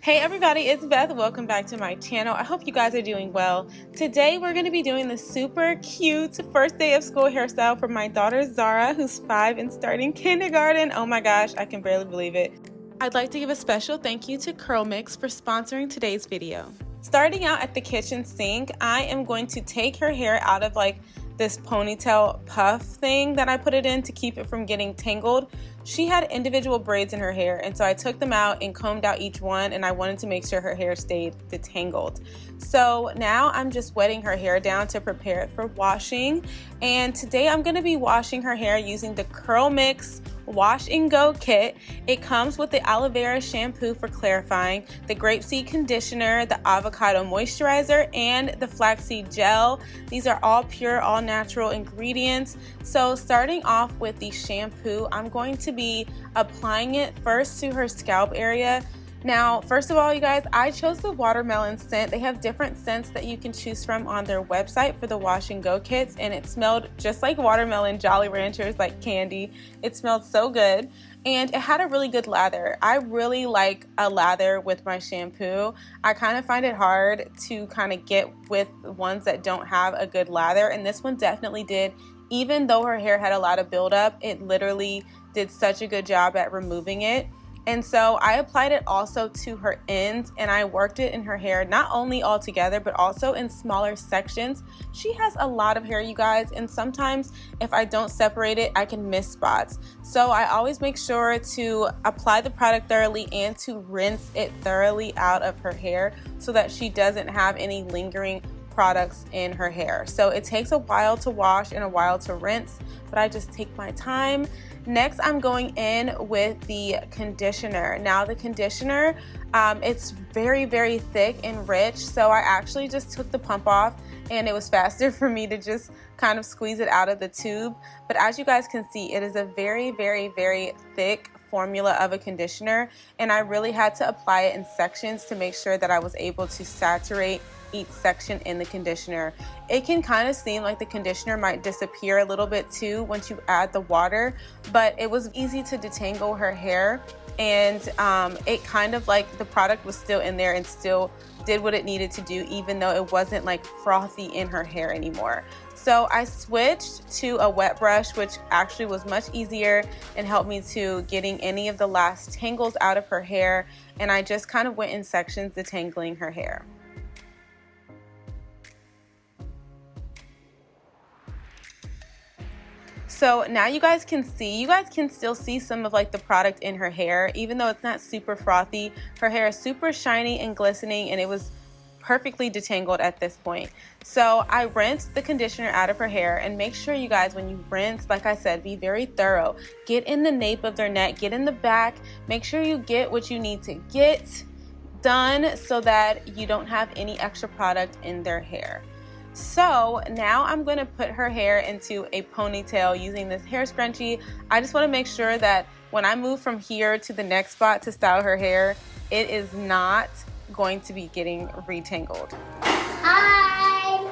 Hey everybody, it's Beth. Welcome back to my channel. I hope you guys are doing well. Today we're going to be doing the super cute first day of school hairstyle for my daughter Zara, who's 5 and starting kindergarten. Oh my gosh, I can barely believe it. I'd like to give a special thank you to CurlMix for sponsoring today's video. Starting out at the kitchen sink, I am going to take her hair out of this ponytail puff thing that I put it in to keep it from getting tangled. She had individual braids in her hair, and so I took them out and combed out each one, and I wanted to make sure her hair stayed detangled. So now I'm just wetting her hair down to prepare it for washing, and today I'm going to be washing her hair using the CurlMix Wash and Go kit. It comes with the aloe vera shampoo for clarifying, the grapeseed conditioner, the avocado moisturizer, and the flaxseed gel. These are all pure, all natural ingredients. So starting off with the shampoo, I'm going to be applying it first to her scalp area. Now, first of all, you guys, I chose the watermelon scent. They have different scents that you can choose from on their website for the Wash and Go kits, and it smelled just like watermelon Jolly Ranchers, like candy. It smelled so good, and it had a really good lather. I really like a lather with my shampoo. I kind of find it hard to kind of get with ones that don't have a good lather, and this one definitely did. Even though her hair had a lot of buildup, it literally did such a good job at removing it. And so I applied it also to her ends, and I worked it in her hair, not only all together, but also in smaller sections. She has a lot of hair, you guys, and sometimes if I don't separate it, I can miss spots. So I always make sure to apply the product thoroughly and to rinse it thoroughly out of her hair so that she doesn't have any lingering products in her hair. So it takes a while to wash and a while to rinse, but I just take my time. Next, I'm going in with the conditioner. Now the conditioner, it's very, very thick and rich, so I actually just took the pump off, and it was faster for me to just kind of squeeze it out of the tube. But as you guys can see, it is a very, very, very thick formula of a conditioner, and I really had to apply it in sections to make sure that I was able to saturate each section in the conditioner. It can kind of seem like the conditioner might disappear a little bit too once you add the water, but it was easy to detangle her hair, and it kind of like the product was still in there and still did what it needed to do, even though it wasn't like frothy in her hair anymore. So I switched to a wet brush, which actually was much easier and helped me to getting any of the last tangles out of her hair, and I just kind of went in sections detangling her hair. So now you guys can still see some of like the product in her hair, even though it's not super frothy. Her hair is super shiny and glistening, and it was perfectly detangled at this point. So I rinsed the conditioner out of her hair, and make sure you guys, when you rinse, like I said, be very thorough. Get in the nape of their neck, get in the back, make sure you get what you need to get done so that you don't have any extra product in their hair. So now I'm going to put her hair into a ponytail using this hair scrunchie. I just want to make sure that when I move from here to the next spot to style her hair, it is not going to be getting retangled. Hi!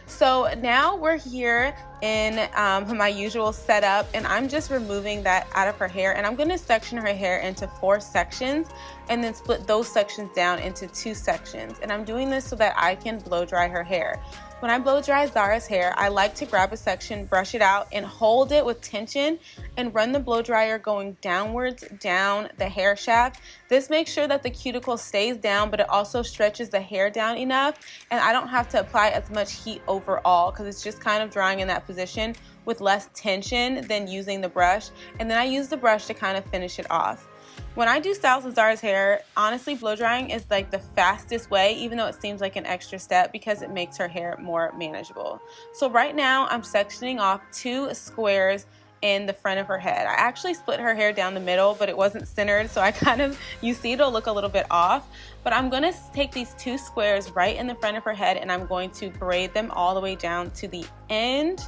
So now we're here in my usual setup, and I'm just removing that out of her hair, and I'm going to section her hair into 4 sections and then split those sections down into 2 sections. And I'm doing this so that I can blow dry her hair. When I blow dry Zara's hair, I like to grab a section, brush it out, and hold it with tension and run the blow dryer going downwards down the hair shaft. This makes sure that the cuticle stays down, but it also stretches the hair down enough, and I don't have to apply as much heat overall because it's just kind of drying in that position with less tension than using the brush. And then I use the brush to kind of finish it off. When I do styles with Zara's hair, honestly, blow drying is like the fastest way, even though it seems like an extra step, because it makes her hair more manageable. So right now I'm sectioning off 2 squares in the front of her head. I actually split her hair down the middle, but it wasn't centered, so I kind of, you see it'll look a little bit off. But I'm going to take these 2 squares right in the front of her head, and I'm going to braid them all the way down to the end.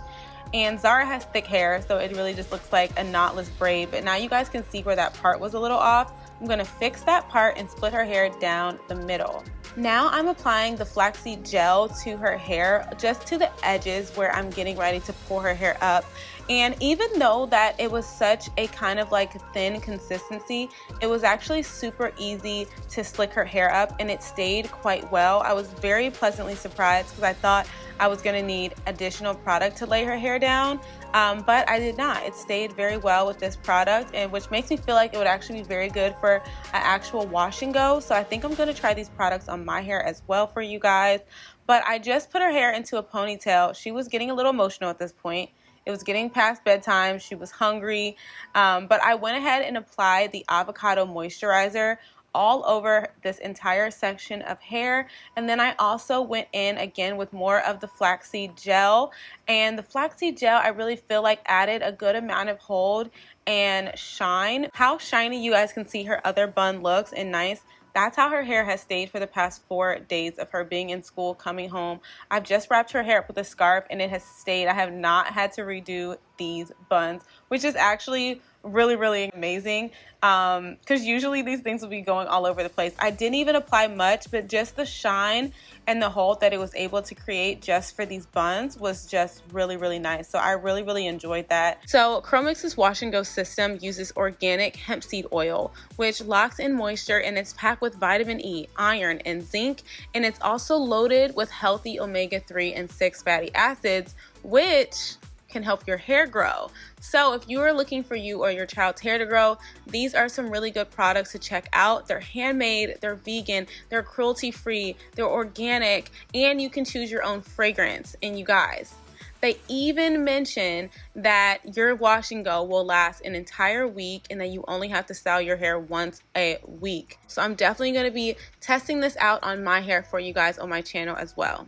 And Zara has thick hair, so it really just looks like a knotless braid, but now you guys can see where that part was a little off. I'm going to fix that part and split her hair down the middle. Now I'm applying the flaxseed gel to her hair, just to the edges where I'm getting ready to pull her hair up. And even though that it was such a kind of like thin consistency, it was actually super easy to slick her hair up, and it stayed quite well. I was very pleasantly surprised because I thought I was gonna need additional product to lay her hair down, but I did not. It stayed very well with this product, and which makes me feel like it would actually be very good for an actual wash and go. So I think I'm gonna try these products on my hair as well for you guys. But I just put her hair into a ponytail. She was getting a little emotional at this point. It was getting past bedtime. She was hungry, but I went ahead and applied the avocado moisturizer all over this entire section of hair. And then I also went in again with more of the flaxseed gel, and the flaxseed gel I really feel like added a good amount of hold and shine. How shiny you guys can see her other bun looks and nice. That's how her hair has stayed for the past 4 days of her being in school, coming home. I've just wrapped her hair up with a scarf and it has stayed. I have not had to redo these buns, which is actually really amazing, because usually these things will be going all over the place. I didn't even apply much, but just the shine and the hold that it was able to create just for these buns was just really nice. So I really enjoyed that. So CurlMix's wash and go system uses organic hemp seed oil, which locks in moisture, and it's packed with vitamin E, iron, and zinc, and it's also loaded with healthy omega-3 and 6 fatty acids, which can help your hair grow. So if you are looking for you or your child's hair to grow, these are some really good products to check out. They're handmade, they're vegan, they're cruelty-free, they're organic, and you can choose your own fragrance. And you guys, they even mention that your wash and go will last an entire week and that you only have to style your hair once a week. So I'm definitely going to be testing this out on my hair for you guys on my channel as well.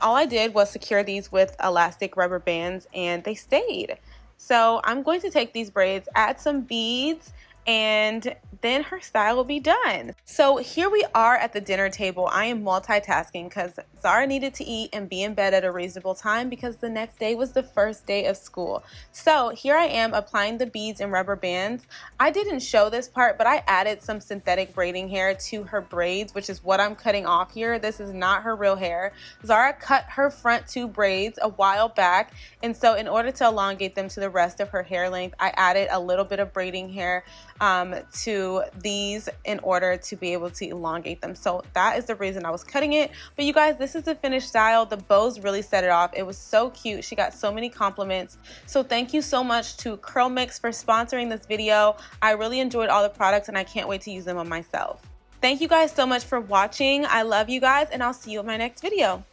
All I did was secure these with elastic rubber bands and they stayed. So I'm going to take these braids, add some beads, and then her style will be done. So here we are at the dinner table. I am multitasking because Zara needed to eat and be in bed at a reasonable time because the next day was the first day of school. So here I am applying the beads and rubber bands. I didn't show this part, but I added some synthetic braiding hair to her braids, which is what I'm cutting off here. This is not her real hair. Zara cut her front 2 braids a while back, and so in order to elongate them to the rest of her hair length, I added a little bit of braiding hair to these in order to be able to elongate them. So that is the reason I was cutting it. But you guys, this is the finished style. The bows really set it off. It was so cute. She got so many compliments. So thank you so much to CurlMix for sponsoring this video. I really enjoyed all the products and I can't wait to use them on myself. Thank you guys so much for watching. I love you guys, and I'll see you in my next video.